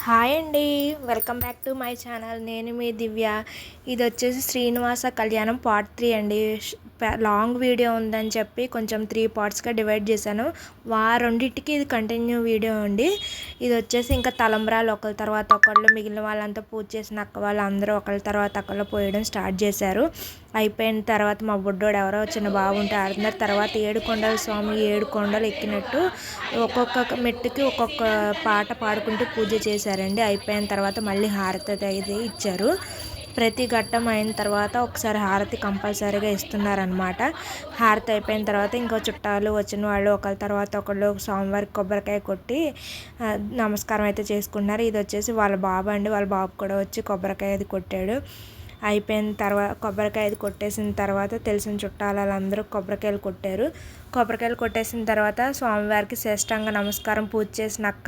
Hi అండి. Welcome back to my channel. నేను మీ దివ్య. ఇది వచ్చేసి శ్రీనివాస కళ్యాణం పార్ట్ 3 అండి. లాంగ్ వీడియో ఉందని చెప్పి కొంచెం 3 పార్ట్స్గా డివైడ్ చేశాను. రెండింటికి ఇది కంటిన్యూ వీడియో అండి. ఇది వచ్చేసి ఇంకా తలంబ్రాలు ఒకరి తర్వాత ఒకళ్ళు, మిగిలిన వాళ్ళంతా పూజ చేసిన అక్క వాళ్ళు అందరూ ఒకళ్ళ తర్వాత ఒకళ్ళు పోయడం స్టార్ట్ చేశారు. అయిపోయిన తర్వాత మా బుడ్డోడు ఎవరో చిన్న బాగుంటే ఆడుతున్నారు. తర్వాత 7 కొండల స్వామి 7 కొండలు ఎక్కినట్టు ఒక్కొక్క మెట్టుకి ఒక్కొక్క పాట పాడుకుంటూ పూజ చేశారండి. అయిపోయిన తర్వాత మళ్ళీ హారతి అయితే ఇచ్చారు. ప్రతి ఘట్టం అయిన తర్వాత ఒకసారి హారతి కంపల్సరీగా ఇస్తున్నారనమాట. హారతి అయిపోయిన తర్వాత ఇంకో చుట్టాలు వచ్చిన వాళ్ళు ఒకళ్ళ తర్వాత ఒకళ్ళు స్వామివారికి కొబ్బరికాయ కొట్టి నమస్కారం అయితే చేసుకున్నారు. ఇది వచ్చేసి వాళ్ళ బాబు అండి. వాళ్ళ బాబు కూడా వచ్చి కొబ్బరికాయ అది కొట్టాడు. అయిపోయిన తర్వాత కొబ్బరికాయ కొట్టేసిన తర్వాత తెలిసిన చుట్టాలు వాళ్ళందరూ కొబ్బరికాయలు కొట్టారు. కొబ్బరికాయలు కొట్టేసిన తర్వాత స్వామివారికి శ్రేష్టాంగ నమస్కారం పూజ చేసినక్క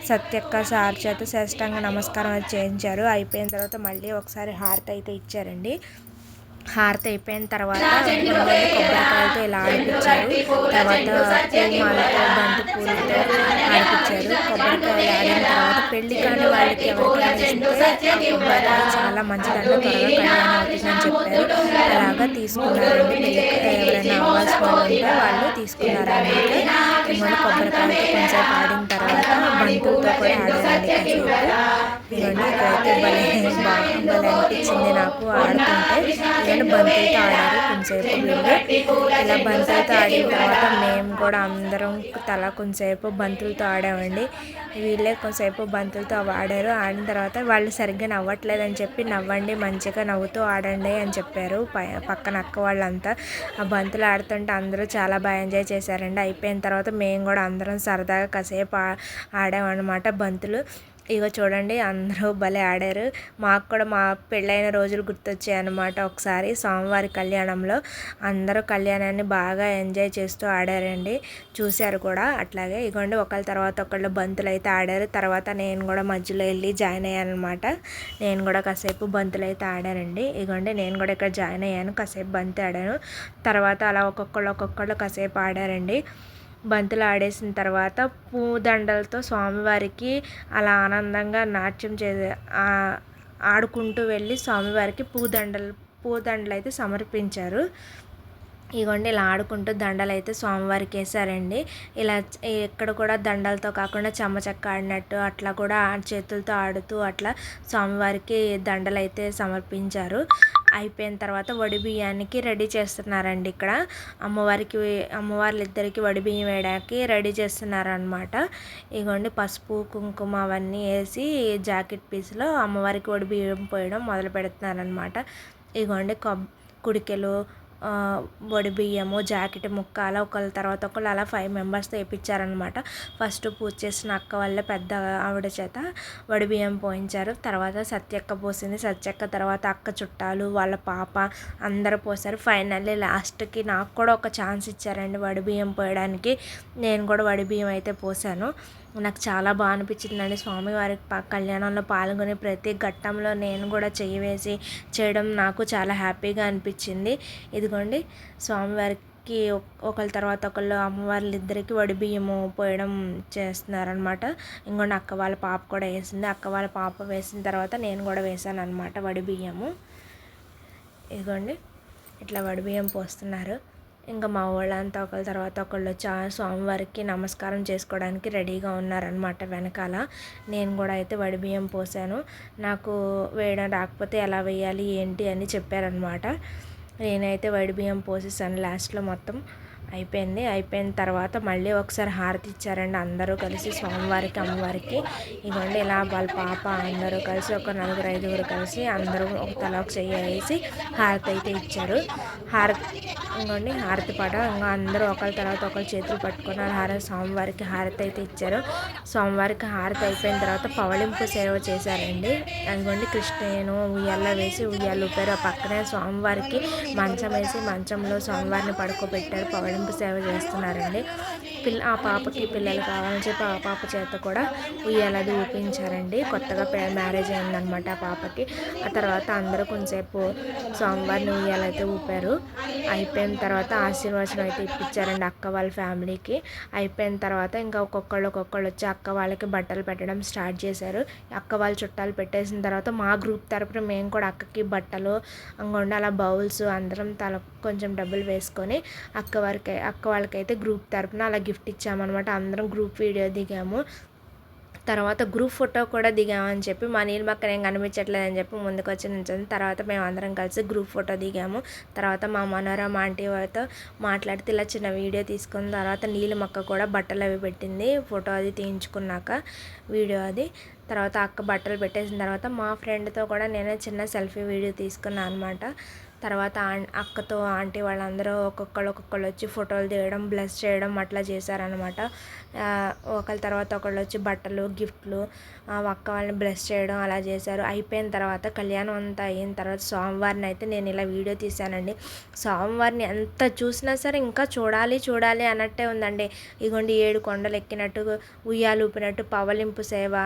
సత్యక్క సార్ చేత శ్రేష్టాంగ నమస్కారం అది చేయించారు. అయిపోయిన తర్వాత మళ్ళీ ఒకసారి హారతి అయితే ఇచ్చారండి. హారతి అయిపోయిన తర్వాత కొబ్బరికాయలతో ఇలా ఆడిపించారు. తర్వాత పూమాలతో బంతి పూలతో ఆడిపించారు. కొబ్బరికాయలు ఆడిన తర్వాత పెళ్లి కాని వాళ్ళకి ఎవరికైనా కొబ్బరికాయ చాలా మంచిదండి, త్వరగా కళ్యాణం అవుతుందని చెప్పారు. అలాగా తీసుకున్నారండి. ఎవరైనా అవ్వాల్సిన వాళ్ళు ఉంటే వాళ్ళు తీసుకున్నారండి. ఇంకొన్ని కొబ్బరికాయలతో కొంచెం ఆడిన తర్వాత బంతులతో కూడా ఆడారండి కాసేపు. ఇవన్నీ ఇక్కడైతే భలే అనిపించింది నాకు ఆడుతుంటే. ఇవన్నీ బంతులతో ఆడారు కొంచెంసేపు వీళ్ళు. ఇలా బంతులతో ఆడిన తర్వాత మేము కూడా అందరం తల కొంచెంసేపు బంతులతో ఆడామండి. వీళ్ళే కొంచెంసేపు బంతులతో ఆడారు. ఆడిన తర్వాత వాళ్ళు సరిగ్గా నవ్వట్లేదని చెప్పి నవ్వండి, మంచిగా నవ్వుతూ ఆడండి అని చెప్పారు పక్కన అక్క వాళ్ళంతా. ఆ బంతులు ఆడుతుంటే అందరూ చాలా బాగా ఎంజాయ్ చేశారండి. అయిపోయిన తర్వాత మేము కూడా అందరం సరదాగా కాసేపు ఆడామన్నమాట బంతులు. ఇగో చూడండి అందరూ భలే ఆడారు. మాకు కూడా మా పెళ్ళైన రోజులు గుర్తొచ్చాయి అన్నమాట. ఒకసారి స్వామివారి కళ్యాణంలో అందరూ కళ్యాణాన్ని బాగా ఎంజాయ్ చేస్తూ ఆడారండి. చూశారు కూడా అట్లాగే. ఇగోండి ఒకళ్ళ తర్వాత ఒకళ్ళు బంతులు అయితే ఆడారు. తర్వాత నేను కూడా మధ్యలో వెళ్ళి జాయిన్ అయ్యాను అనమాట. నేను కూడా కాసేపు బంతులు అయితే ఆడానండి. ఇగోండి నేను కూడా ఇక్కడ జాయిన్ అయ్యాను, కాసేపు బంతి ఆడాను. తర్వాత అలా ఒక్కొక్కళ్ళు కాసేపు ఆడారండి. బంతులు ఆడేసిన తర్వాత పూదండలతో స్వామివారికి అలా ఆనందంగా నాట్యం ఆడుకుంటూ వెళ్ళి స్వామివారికి పూదండలు అయితే సమర్పించారు. ఇగోండి ఇలా ఆడుకుంటూ దండలు అయితే స్వామివారికి వేశారండి. ఇలా ఎక్కడ కూడా దండలతో కాకుండా చెమ్మచెక్క ఆడినట్టు అట్లా కూడా చేతులతో ఆడుతూ అట్లా స్వామివారికి దండలు అయితే సమర్పించారు. అయిపోయిన తర్వాత వడి బియ్యానికి రెడీ చేస్తున్నారండి. ఇక్కడ అమ్మవార్లిద్దరికి వడి బియ్యం వేయడానికి రెడీ చేస్తున్నారనమాట. ఇగోండి పసుపు కుంకుమ అవన్నీ వేసి జాకెట్ పీస్లో అమ్మవారికి వడి బియ్యం పోయడం మొదలు పెడుతున్నారనమాట. ఇగోండి కుడికెలు, వడి బియ్యము, జాకెట్ ముక్క అలా ఒకళ్ళ తర్వాత ఒకళ్ళు అలా 5 మెంబర్స్తో వేయించారనమాట. ఫస్ట్ పూజ చేసిన అక్క వాళ్ళ పెద్ద ఆవిడ చేత వడి బియ్యం పోయించారు. తర్వాత సత్యక్క పోసింది. సత్యక్క తర్వాత అక్క చుట్టాలు వాళ్ళ పాప అందరూ పోసారు. ఫైనల్లీ లాస్ట్కి నాకు కూడా ఒక ఛాన్స్ ఇచ్చారండి వడి బియ్యం పోయడానికి. నేను కూడా వడి బియ్యం అయితే పోసాను. నాకు చాలా బాగా అనిపించిందండి స్వామివారి కళ్యాణంలో పాల్గొని ప్రతి ఘట్టంలో నేను కూడా చెయ్యి వేసి చేయడం నాకు చాలా హ్యాపీగా అనిపించింది. ఇదిగోండి స్వామివారికి ఒకళ్ళ తర్వాత ఒకళ్ళు అమ్మవార్లిద్దరికి వడి బియ్యము పోయడం చేస్తున్నారనమాట. ఇంకోండి అక్క వాళ్ళ పాప కూడా వేసింది. అక్క వాళ్ళ పాప వేసిన తర్వాత నేను కూడా వేసాను అనమాట వడి బియ్యము. ఇదిగోండి ఇట్లా వడి బియ్యం పోస్తున్నారు. ఇంకా మా వాళ్ళంతా ఒకళ్ళ తర్వాత ఒకళ్ళు స్వామివారికి నమస్కారం చేసుకోవడానికి రెడీగా ఉన్నారనమాట వెనకాల. నేను కూడా అయితే వడి బియ్యం పోసాను. నాకు వేయడం రాకపోతే ఎలా వేయాలి ఏంటి అని చెప్పారనమాట. నేనైతే వడి బియ్యం పోసేసాను. లాస్ట్లో మొత్తం అయిపోయింది. అయిపోయిన తర్వాత మళ్ళీ ఒకసారి హారతి ఇచ్చారండి అందరూ కలిసి స్వామివారికి అమ్మవారికి. ఇవ్వండి ఇలా వాళ్ళ పాప అందరూ కలిసి ఒక 4-5 కలిసి అందరూ ఒక తల ఒక చెయ్యి వేసి హారతి అయితే ఇచ్చారు. ఇంకోండి హారతి పాట ఇంకా అందరూ ఒకళ్ళ తర్వాత ఒకళ్ళు చేతులు పట్టుకున్నారు. స్వామివారికి హారతి అయితే ఇచ్చారు. స్వామివారికి హారతి అయిపోయిన తర్వాత పవళింపు సేవ చేశారండి. అందుకోండి కృష్ణయ్యను ఉయ్యాల వేసి ఉయ్యాలు ఊపారు. ఆ పక్కనే స్వామివారికి మంచం వేసి మంచంలో స్వామివారిని పడుకోబెట్టారు. పవళింపు సేవ చేస్తున్నారండి. ఆ పాపకి పిల్లలు కావాలని చెప్పి ఆ పాప చేత కూడా ఉయ్యాలది ఊపించారండి. కొత్తగా మ్యారేజ్ అయిందనమాట ఆ పాపకి. ఆ తర్వాత అందరూ కొంచెంసేపు స్వామివారిని ఉయ్యాలైతే ఊపారు. అయిపోయిన తర్వాత ఆశీర్వచనం అయితే ఇప్పించారండి అక్క వాళ్ళ ఫ్యామిలీకి. అయిపోయిన తర్వాత ఇంకా ఒక్కొక్కళ్ళు వచ్చి అక్క వాళ్ళకి బట్టలు పెట్టడం స్టార్ట్ చేశారు. అక్క వాళ్ళ చుట్టాలు పెట్టేసిన తర్వాత మా గ్రూప్ తరపున మేము కూడా అక్కకి బట్టలు అంగొండి అలా బౌల్స్ అందరం తల కొంచెం డబ్బులు వేసుకొని అక్క వాళ్ళకైతే గ్రూప్ తరపున అలా గిఫ్ట్ ఇచ్చామన్నమాట. అందరం గ్రూప్ వీడియో దిగాము. తర్వాత గ్రూప్ ఫోటో కూడా దిగామని చెప్పి మా నీలిమక్కన ఏం కనిపించట్లేదని చెప్పి ముందుకు వచ్చి నిల్చుంది. తర్వాత మేము అందరం కలిసి గ్రూప్ ఫోటో దిగాము. తర్వాత మా మనోరమ ఆంటీ వాళ్ళతో మాట్లాడితే ఇలా చిన్న వీడియో తీసుకున్న తర్వాత నీలిమక్క కూడా బట్టలు అవి పెట్టింది. ఫోటో అది తీయించుకున్నాక వీడియో అది. తర్వాత అక్క బట్టలు పెట్టేసిన తర్వాత మా ఫ్రెండ్తో కూడా నేను చిన్న సెల్ఫీ వీడియో తీసుకున్నాను అనమాట. తర్వాత అక్కతో ఆంటీ వాళ్ళందరూ ఒక్కొక్కళ్ళు వచ్చి ఫోటోలు దిగడం బ్లెస్ చేయడం అట్లా చేశారనమాట. ఒకళ్ళ తర్వాత ఒకళ్ళు వచ్చి బట్టలు గిఫ్ట్లు అక్క వాళ్ళని బ్లెస్ చేయడం అలా చేశారు. అయిపోయిన తర్వాత కళ్యాణం అంతా అయిన తర్వాత స్వామివారిని అయితే నేను ఇలా వీడియో తీశానండి. స్వామివారిని ఎంత చూసినా సరే ఇంకా చూడాలి అన్నట్టే ఉందండి. ఇగోండి 7 కొండలు ఎక్కినట్టు ఉయ్యాలు ఊపినట్టు పవలింపు సేవ,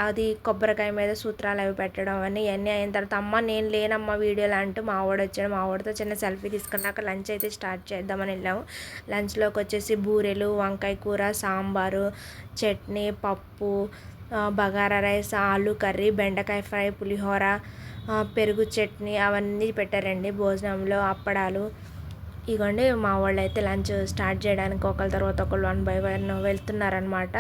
అది కొబ్బరికాయ మీద సూత్రాలు అవి పెట్టడం ఇవన్నీ అయిన తర్వాత అమ్మ నేను లేనమ్మ వీడియోలు అంటూ మా వాడు వచ్చాడు. మా వాడితో చిన్న సెల్ఫీ తీసుకున్నాక లంచ్ అయితే స్టార్ట్ చేద్దామని వెళ్ళాము. లంచ్లోకి వచ్చేసి బూరెలు, వంకాయ కూర, సాంబారు, చట్నీ, పప్పు, బగారా రైస్, ఆలు కర్రీ, బెండకాయ ఫ్రై, పులిహోర, పెరుగు చట్నీ అవన్నీ పెట్టారండి భోజనంలో. అప్పడాలు. ఇగోండి మా వాళ్ళు అయితే లంచ్ స్టార్ట్ చేయడానికి ఒకళ్ళ తర్వాత ఒకళ్ళు 1 by 1 వెళ్తున్నారనమాట.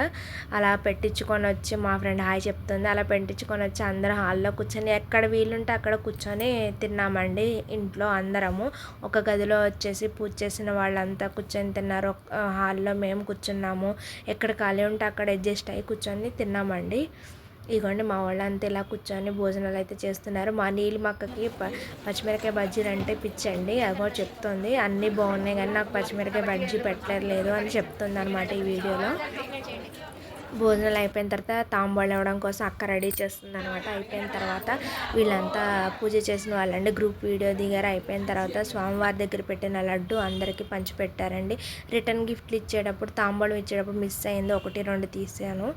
అలా పెట్టించుకొని వచ్చి మా ఫ్రెండ్ హాయ్ చెప్తుంది. అలా పెట్టించుకొని వచ్చి అందరం హాల్లో కూర్చొని ఎక్కడ వీలుంటే అక్కడ కూర్చొని తిన్నామండి. ఇంట్లో అందరము ఒక గదిలో వచ్చేసి పూజ చేసిన వాళ్ళంతా కూర్చొని తిన్నారు. హాల్లో మేము కూర్చున్నాము. ఎక్కడ ఖాళీ ఉంటే అక్కడ అడ్జస్ట్ అయ్యి కూర్చొని తిన్నామండి. ఇగోండి మా వాళ్ళంతా ఇలా కూర్చొని భోజనాలు అయితే చేస్తున్నారు. మా నీలిమక్కకి పచ్చిమిరకాయ బజ్జీలు అంటే పిచ్చండి. అగో చెప్తుంది అన్నీ బాగున్నాయి కానీ నాకు పచ్చిమిరకాయ బజ్జీ పెట్టలేదు అని చెప్తుంది అనమాట ఈ వీడియోలో. భోజనాలు అయిపోయిన తర్వాత తాంబూలం ఇవ్వడం కోసం అక్క రెడీ చేస్తుంది అనమాట. అయిపోయిన తర్వాత వీళ్ళంతా పూజ చేసిన వాళ్ళండి గ్రూప్ వీడియో దిగారు. అయిపోయిన తర్వాత స్వామివారి దగ్గర పెట్టిన లడ్డు అందరికీ పంచిపెట్టారండి. రిటర్న్ గిఫ్ట్లు ఇచ్చేటప్పుడు తాంబూలం ఇచ్చేటప్పుడు మిస్ అయింది, 1, 2 తీసాను.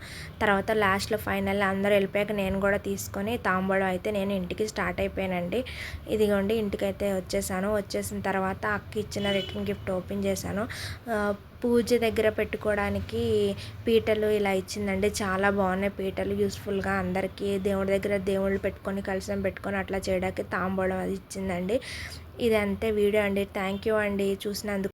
తర్వాత లాస్ట్లో ఫైనల్ అందరూ వెళ్ళిపోయాక నేను కూడా తీసుకొని తాంబూలం అయితే నేను ఇంటికి స్టార్ట్ అయిపోయానండి. ఇదిగోండి ఇంటికైతే వచ్చేసిన తర్వాత అక్క ఇచ్చిన రిటర్న్ గిఫ్ట్ ఓపెన్ చేశాను. పూజ దగ్గర పెట్టుకోవడానికి పీటలు ఇలా ఇచ్చిందండి. చాలా బాగున్నాయి పీటలు, యూస్ఫుల్గా అందరికీ దేవుడి దగ్గర దేవుళ్ళు పెట్టుకొని కలశం పెట్టుకొని అట్లా చేయడానికి తాంబూలం అది ఇచ్చిందండి. ఇది అంతే వీడియో అండి. థ్యాంక్ యూ అండి చూసినందుకు.